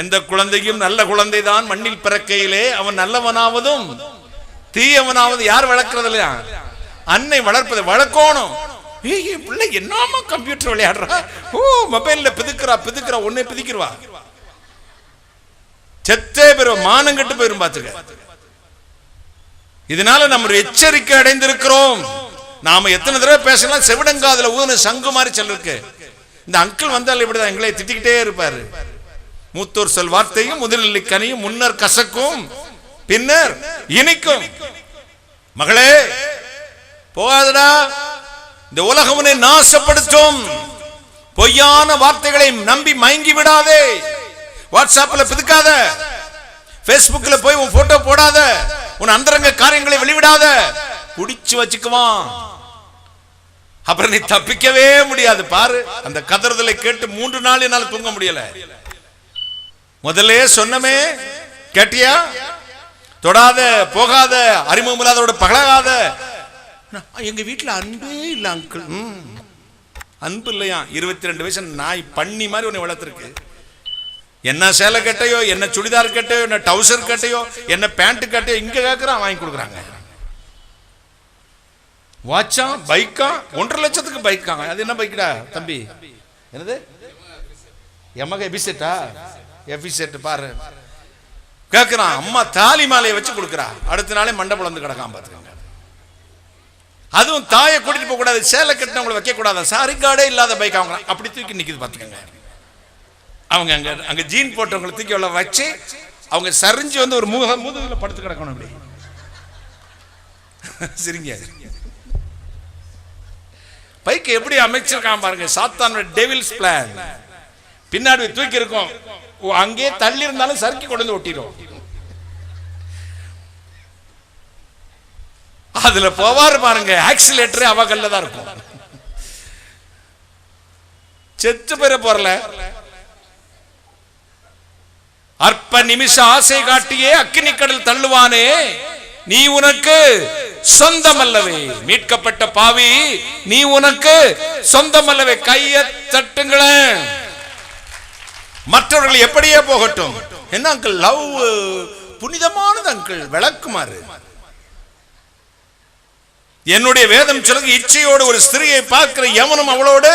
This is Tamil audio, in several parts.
எந்த குழந்தையும் நல்ல குழந்தைதான் மண்ணில் பிறக்கையிலே அவன் நல்லவனாவதும் தீயவனாவது யார் வளர்க்கறது இல்லையா? அன்னை வளர்ப்பது வளர்க்கணும். பிள்ளை என்னமா கம்ப்யூட்டர் விளையாடுறா, ஓ மொபைல்ல பிதுக்குறா ஒன்னே பிதிக்கிறவா, செத்தே பெறுவ, மானம் கெட்டு போயிரும் பாத்துக்க. இதனால நம்ம எச்சரிக்கை அடைந்திருக்கிறோம். நாம எத்தனை தடவை பேசலாம், செவிடங்காதுல ஊதுன சங்கு மாதிரி செல்லிருக்கு. இந்த அங்கிள் வந்தால் இப்படிதான் எங்களை திட்டிக்கிட்டே இருப்பாரு. மூத்தோர் சொல் வார்த்தையும் முதலில் கனியும் முன்னர் கசக்கும் பின்னர் இனிக்கும். மகளே போகாதடா, இந்த உலகம் உன்னை நாசப்படுத்தும். பொய்யான வார்த்தைகளை நம்பி மயங்கி விடாதே. வாட்ஸ்அப்ல பிதுக்காத, பேஸ்புக்ல போய் உன் போட்டோ போடாத, உன் அந்தரங்க காரியங்களை வெளிவிடாத. குடிச்சு வச்சுக்குவான், அப்புறம் நீ தப்பிக்கவே முடியாது. பாரு, அந்த கதறுதலை கேட்டு 3 நாள் என்னால தூங்க முடியல. முதல்ல சொன்னமே கேட்டியா? தொடாத, போகாத, அறிமுகம் இல்லாதோட பழகாத. எங்க வீட்டுல அன்பே இல்ல அங்கிள். அன்பு இல்லையா? 22 வயசு நாய் பண்ணி மாதிரி உன்னை வளர்த்துருக்கு. என்ன சேலை கட்டையோ, என்ன சுடிதார் கட்டையோ, என்ன டவுசர் கட்டையோ, என்ன பேண்ட் கட்டையோ இங்க கேட்கறான், வாங்கி கொடுக்குறாங்க. வாட்சா, பைக்கா, 1.5 லட்சத்துக்கு பைக்காங்க. அது என்ன பைக்கடா தம்பி? என்னது? எமக எபிசெட்டா? எபிசெட் பாரு கேட்கிறான். அம்மா தாலி மாலையை வச்சு கொடுக்குறா, அடுத்த நாளே மண்டை பிளந்து கிடக்காம பாத்துக்கோங்க. அதுவும் தாயை கூட்டிட்டு போக கூடாது, சேலை கட்டினவங்களை வைக்க கூடாது, சாரி கார்டே இல்லாத பைக் அவங்க அப்படி தூக்கி நிக்குது பாத்துக்கோங்க. அவங்க அங்க ஜீன் போட்டவங்களை தூக்கி உள்ள வச்சு அவங்க சரிஞ்சு வந்து ஒரு முதுகுல படுத்து கிடக்கணும். அப்படி சரிங்க. பைக் எப்படி அமைச்சிருக்கான் பாருங்க, சாத்தானோட டெவில்ஸ் பிளான். பின்னாடி தூக்கி இருக்கும், அங்கே தள்ளி இருந்தாலும் சறுக்கி கொண்டு வந்து ஒட்டிடும். அதுல போவாரு பாருங்க, ஆக்சிலேட்டர் அவகல்ல தான் இருக்கும். செத்து பெற போறல. அற்ப நிமிஷ ஆசை காட்டியே அக்கினி கடல் தள்ளுவானே, நீ உனக்கு சொந்தம் அல்லவே. மீட்கப்பட்ட பாவி, நீ உனக்கு சொந்தம் அல்லவே. கையை தட்டுங்களேன். மற்றவர்கள் எப்படியே போகட்டும். என்ன அங்கிள், லவ் புனிதமானது அங்கிள், விளக்குமாறு. என்னுடைய வேதம் சொல்லுங்க, இச்சையோடு ஒரு ஸ்திரியை பார்க்கிற எவனும் அவளோடு,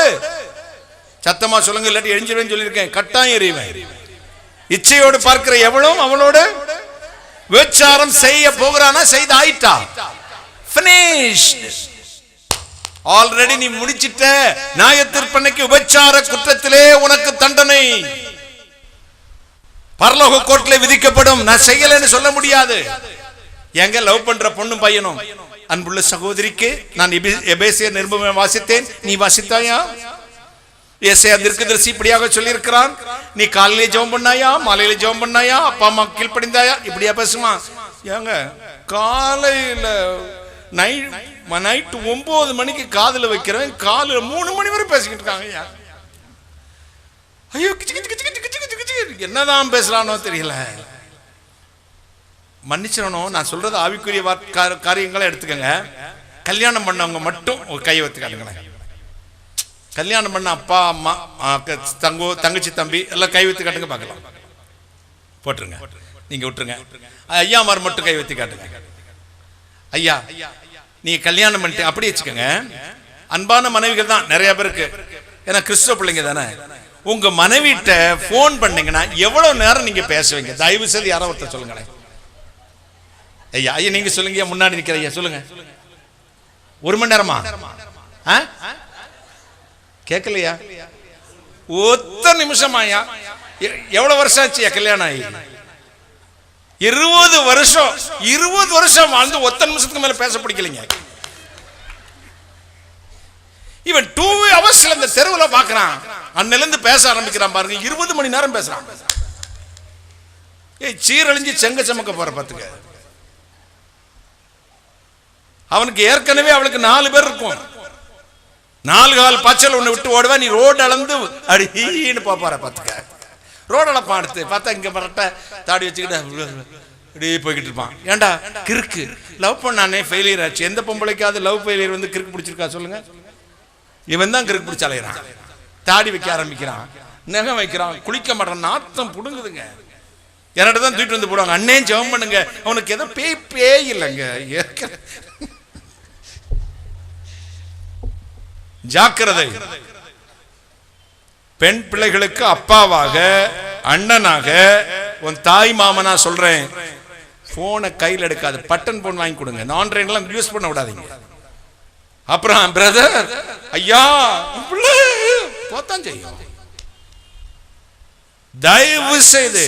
சத்தமா சொல்லுங்க இல்லாட்டி எரிஞ்சிருவேன் சொல்லியிருக்கேன், கட்டாயம் எறிவேன். இச்சையோடு பார்க்கிற எவளும் அவளோடு விபச்சாரம் செய்ய போகிறானா, செய்து ஆயிட்டா, ஆல்ரெடி நீ முடிச்சிட்ட. நியாயத்தீர்ப்பன்னைக்கு விபச்சார குற்றத்திலே உனக்கு தண்டனை பரலோக கோர்ட்ல விதிக்கப்படும். நான் செய்யலன்னு சொல்ல முடியாது. எங்க லவ் பண்ற பொண்ணும் பையனும், அன்புள்ள சகோதரிக்கு நான் எபேசியர் நிருபம் வாசித்தேன், நீ வாசித்தாயா? ஏசாயா தீர்க்கதரிசி இப்படியாக சொல்லி இருக்கிறான், நீ காலையிலே ஜெபம் பண்ணாயா, மாலையிலே ஜெபம் பண்ணாயா, அப்பா அம்மா கீழ்ப்படிந்தாயா? இப்படியா பேசுமா? ஏங்க காலையில நைட்டு 9 மணிக்கு காதுல வைக்கிறேன், காலையில 3 மணி வரை பேசிக்கிட்டு இருக்காங்க. ஐயோ என்னதான் பேசலானோ தெரியல. மன்னிச்சிடணும், நான் சொல்றது ஆவிக்குரிய காரியங்களை எடுத்துக்கங்க. கல்யாணம் பண்ணவங்க மட்டும் ஒரு கையை வைத்துக்காதுங்களேன். கல்யாணம் பண்ண அப்பா அம்மா தங்கச்சி தம்பி எல்லாம் கை வைத்து காட்டுங்க பார்க்கலாம். போட்டுருங்க, நீங்க விட்டுருங்க. ஐயாமார் மட்டும் கை வைத்து காட்டுங்க. ஐயா நீங்க கல்யாணம் பண்ணிட்டு அப்படி வச்சுக்கோங்க. அன்பான மனைவிகள் தான் நிறைய பேருக்கு, ஏன்னா கிறிஸ்தவ பிள்ளைங்க தானே. உங்க மனைவிட்ட போன் பண்ணீங்கன்னா எவ்வளவு நேரம் நீங்க பேசுவீங்க? தயவு செய்து யாரோ ஒருத்தர் சொல்லுங்களேன். ஐயா ஐயா நீங்க சொல்லுங்க, முன்னாடி நிக்கிற ஐயா சொல்லுங்க. 1 மணி நேரமா? கேட்கலையா? 1 நிமிஷமாயா? எவ்வளவு வருஷம் ஆச்சு கல்யாணம் ஆகி? 20 வருஷம். 20 வருஷம் வாழ்ந்து 1 நிமிஷத்துக்கு மேல பேச பிடிக்கலைங்க. இவன் 2 ஹவர்ஸ்ல இந்த தெருவுல பாக்குறான், அன்னில இருந்து பேச ஆரம்பிக்கிறான் பாருங்க. 20 மணி நேரம் பேசுறான். சீரழிஞ்சு செங்க சமக்க போற பாத்துக்க. அவனுக்கு ஏற்கனவே அவளுக்கு 4 பேர் இருக்கும். 4 கால் பாய்ச்சல் உன்னை விட்டு ஓடுவா, நீ ரோடு அளந்து அடின்னு பாப்பார பாத்துக்க. ரோடு அளப்பா எடுத்து பார்த்தா இங்க பரட்ட தாடி வச்சுக்கிட்டு அப்படியே போய்கிட்டு இருப்பான். ஏண்டா கிறுக்கு, லவ் பண்ணானே ஃபெயிலியர் ஆச்சு. எந்த பொம்பளைக்காவது லவ் ஃபெயிலியர் வந்து கிறுக்கு பிடிச்சிருக்கா சொல்லுங்க? இவன் தான் கிறுக்கு பிடிச்சி அலையிறான், தாடி வைக்க ஆரம்பிக்கிறான். நகம் வைக்கிறான், குளிக்க மாட்டான், நாத்தம் புடுங்குதுங்க. என்னட்ட தான் தூக்கிட்டு வந்து போடுவாங்க. அண்ணே ஜெபம் பண்ணுங்க, அவனுக்கு ஏதோ பேய் இல்லைங்க. ஜாக்கிரதை. பெண் பிள்ளைகளுக்கு அப்பாவாக, அண்ணனாக, உன் தாய் மாமனா சொல்றேன், போனை கையில் எடுக்காது, பட்டன் போன் வாங்கி கொடுங்க. நான் எல்லாம் யூஸ் பண்ண விடாதீங்க. அப்புறம் பிரதர் ஐயா போத்தான் செய்யும். தயவு செய்து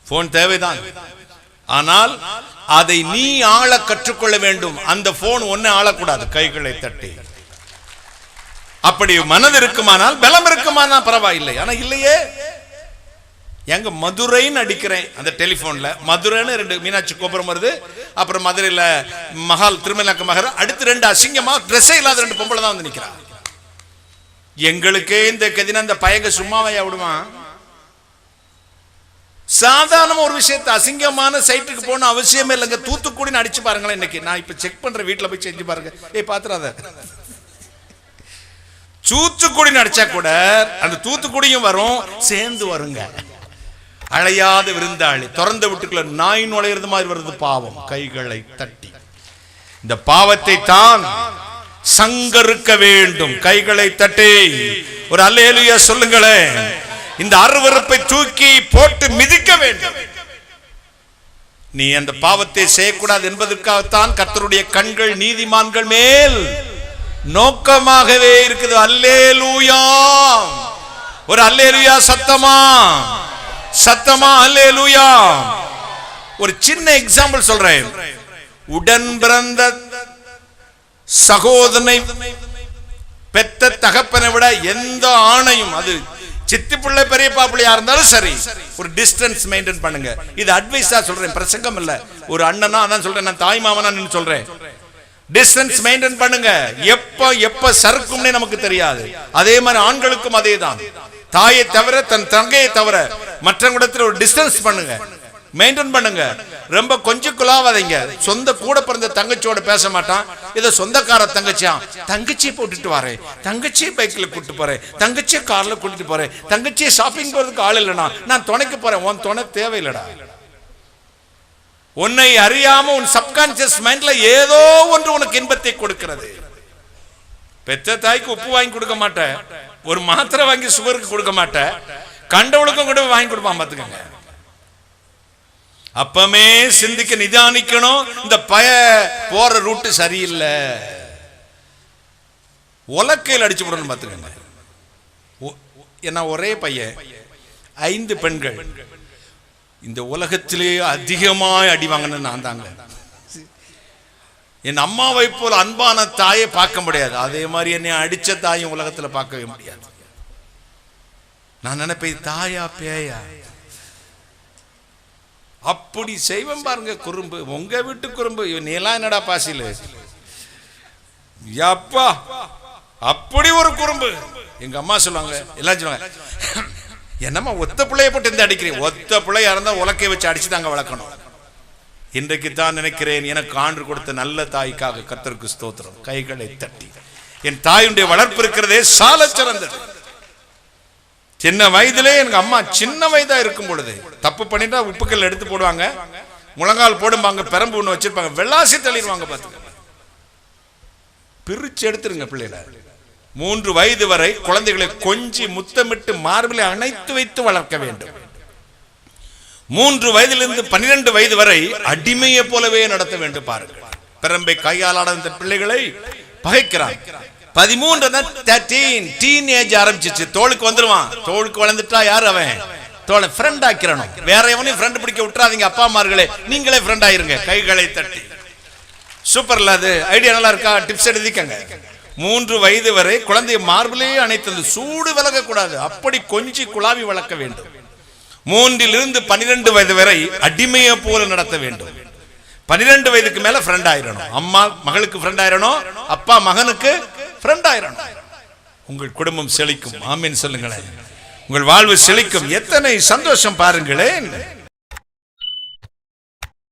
போன் தேவைதான், ஆனால் அதை நீ ஆள கற்றுக்கொள்ள வேண்டும். அந்த போன் ஒன்னு ஆளக்கூடாது, கைகளை தட்டி. அப்படி மனது இருக்குமானால், பலம் இருக்குமானால் பரவாயில்லை. ஆனா இல்லையே, எங்க மதுரைன்னு அடிக்கிறேன் அந்த டெலிபோன்ல, மதுரைன்னு 2 மீனாட்சி கோபுரம் வருது, அப்புறம் மதுரையில மகால் திருமலக்க மகர், அடுத்து 2 அசிங்கமா ட்ரெஸ்ஸே இல்லாத 2 பொம்பளை தான் வந்து நிக்கிறான். எங்களுக்கே இந்த கதின அந்த பயங்க சும்மாவையா விடுமா? சாதாரண ஒரு விஷயத்தை அசிங்கமான சைட்டுக்கு போன அவசியமே இல்லைங்க. தூத்துக்குடின்னு அடிச்சு பாருங்களேன். இன்னைக்கு நான் இப்ப செக் பண்ற, வீட்டுல போய் செஞ்சு பாருங்க. பாத்துறாத, தூத்துக்குடின்னு அடிச்சா கூட அந்த தூத்துக்குடியும் வரும், சேர்ந்து வருங்க. அழையாத விருந்தாளி, திறந்த வீட்டுக்குள்ள நாய் நுழையிறது மாதிரி வருது பாவம். கைகளை தட்டி இந்த பாவத்தை தான் சங்கருக்க வேண்டும். கைகளை தட்டி ஒரு அல்லேலூயா சொல்லுங்களேன். இந்த அருவருப்பை தூக்கி போட்டு மிதிக்க வேண்டும். நீ அந்த பாவத்தை செய்யக்கூடாது என்பதற்காகத்தான் கர்த்தருடைய கண்கள் நீதிமான்கள் மேல் நோக்கமாகவே இருக்குது. அல்லேலூயா. ஒரு அல்லேலூயா சத்தமா, சத்தமா அல்லேலூயா. ஒரு சின்ன எக்ஸாம்பிள் சொல்றேன். உடன் பிறந்த சகோதரனை பெத்த தகப்பனை விட எந்த ஆணையும், அது சித்தி பிள்ளை பெரியப்பா பிள்ளையா இருந்தாலும் சரி, ஒரு டிஸ்டன்ஸ் மெயின்டைன் பண்ணுங்க. இது அட்வைஸா சொல்றேன், பிரசங்கம் இல்ல. ஒரு அண்ணனா அதான் சொல்றேன், நான் தாய் மாமனா சொல்றேன். டிஸ்டன்ஸ் மெயின்டைன் பண்ணுங்க. எப்ப சறுக்கும்னே நமக்கு தெரியாது. அதே மாதிரி ஆண்களுக்கும் அதே தான். தாயை தவிர, தன் தங்கையை தவிர மற்றவங்களிடத்தில் ஒரு டிஸ்டன்ஸ் பண்ணுங்க, மெயின்டைன் பண்ணுங்க. ரொம்ப கொஞ்சம் குலாவாதீங்க. சொந்த கூட பிறந்த தங்கச்சியோட பேச மாட்டான், ஏதோ சொந்தக்கார தங்கச்சியா, தங்கச்சியை போட்டுட்டு வரேன், தங்கச்சியை பைக்ல கூட்டு போறேன், தங்கச்சியை கார்ல கூட்டிட்டு போறேன், தங்கச்சியை ஷாப்பிங் போறதுக்கு ஆள் இல்லைனா நான் துணைக்கு போறேன். உன் துணை தேவையில்லடா. உன்னை அறியாம உன் சப்கான்சியஸ் மைண்ட்ல ஏதோ ஒன்று உனக்கு இன்பத்தை கொடுக்கிறது. பெற்ற தாய்க்கு உப்பு வாங்கி கொடுக்க மாட்டேன், ஒரு மாத்திரை வாங்கி சுகருக்கு கொடுக்க மாட்டேன், கண்டவளுக்கும் கூட வாங்கி கொடுப்பான். பாத்துக்கங்க. அப்பமே சிந்திக்க, நிதானிக்கணும். இந்த பய போற ரூட்டு சரியில்லை, உலக்கையில் அடிச்சு விடணும். பாத்துக்கங்க. என்ன ஒரே பையன், 5 பெண்கள். இந்த உலகத்திலே அதிகமாய் அடிவாங்கன்னு நான் தாங்க. என் அம்மாவை போல அன்பான தாயை பார்க்க முடியாது, அதே மாதிரி என்னை அடிச்ச தாயும் உலகத்துல பார்க்கவே முடியாது. நான் நினைப்பேன், தாயா பேயா அப்படி செய்வேன் பாருங்க. குறும்பு, உங்க வீட்டு குறும்பு. நீ எல்லாம் என்னடா பாசில அப்பா, அப்படி ஒரு குறும்பு. எங்க அம்மா சொல்லுவாங்க, எல்லாம் சொல்லுவாங்க, என்னம்மா ஒத்த பிள்ளைய போட்டு எந்த அடிக்கிறீங்க? ஒத்த பிள்ளையா இருந்தா உலக்கைய வச்சு அடிச்சு தாங்க வளர்க்கணும். இன்றைக்கு தான் நினைக்கிறேன், எனக்கு ஆண்டு கொடுத்த நல்ல தாய்க்காக கர்த்தருக்கு ஸ்தோத்திரம். கைகளை தட்டி. என் தாயுடைய வளர்ப்பு இருக்கிறதே சால சிறந்தது. சின்ன வயதிலே எங்க அம்மா சின்ன வயதா இருக்கும் பொழுது தப்பு பண்ணிட்டா உப்புக்கல் எடுத்து போடுவாங்க, முழங்கால் போடுவாங்க, பெரம்பு ஒண்ணு வச்சிருப்பாங்க, வெள்ளாசி தள்ளிடுவாங்க. பாத்துக்க, பிரிச்சு எடுத்துருங்க பிள்ளைகளை. 3 வயது வரை குழந்தைகளை கொஞ்சி முத்தமிட்டு மார்பிலை அணைத்து வைத்து வளர்க்க வேண்டும். 3 வயதிலிருந்து 12 வயது வரை அடிமையை போலவே நடத்த வேண்டும். பாருங்கள், பெரம்பை கையாளாத இந்த பிள்ளைகளை பகைக்கிறான். 13 டீனேஜ் ஆரம்பிச்சிச்சு, தோளுக்கு வந்துருவான். தோளுக்கு வளர்ந்துட்டா யார் அவன்? தோளை ஃப்ரெண்ட் ஆக்கிறணும். வேற எவனையும் ஃப்ரெண்ட் பிடிக்க விட்டுறாதீங்க. அப்பா அம்மார்களே, நீங்களே ஃப்ரெண்ட் ஆயிருங்க. கைகளை தட்டி. சூப்பர்ல, அது ஐடியா நல்லா இருக்கா? டிப்ஸ் எழுதிக்கங்க. 3 வயது வரை குழந்தைய மார்பிலேயே அணைத்தது, சூடு விலக கூடாது, அப்படி கொஞ்சி குழாவி வளர்க்க வேண்டும். 3 to 12 வயது வரை அடிமையை போல நடத்த வேண்டும். 12 வயதுக்கு மேல ஃப்ரெண்ட் ஆயிரணும். அம்மா மகளுக்கு ஃப்ரெண்ட் ஆயிரணும், அப்பா மகனுக்கு ஃப்ரெண்ட் ஆயிரணும். உங்கள் குடும்பம் செழிக்கும். ஆமீன் சொல்லுங்களேன். உங்கள் வாழ்வு செழிக்கும். எத்தனை சந்தோஷம் பாருங்களேன்.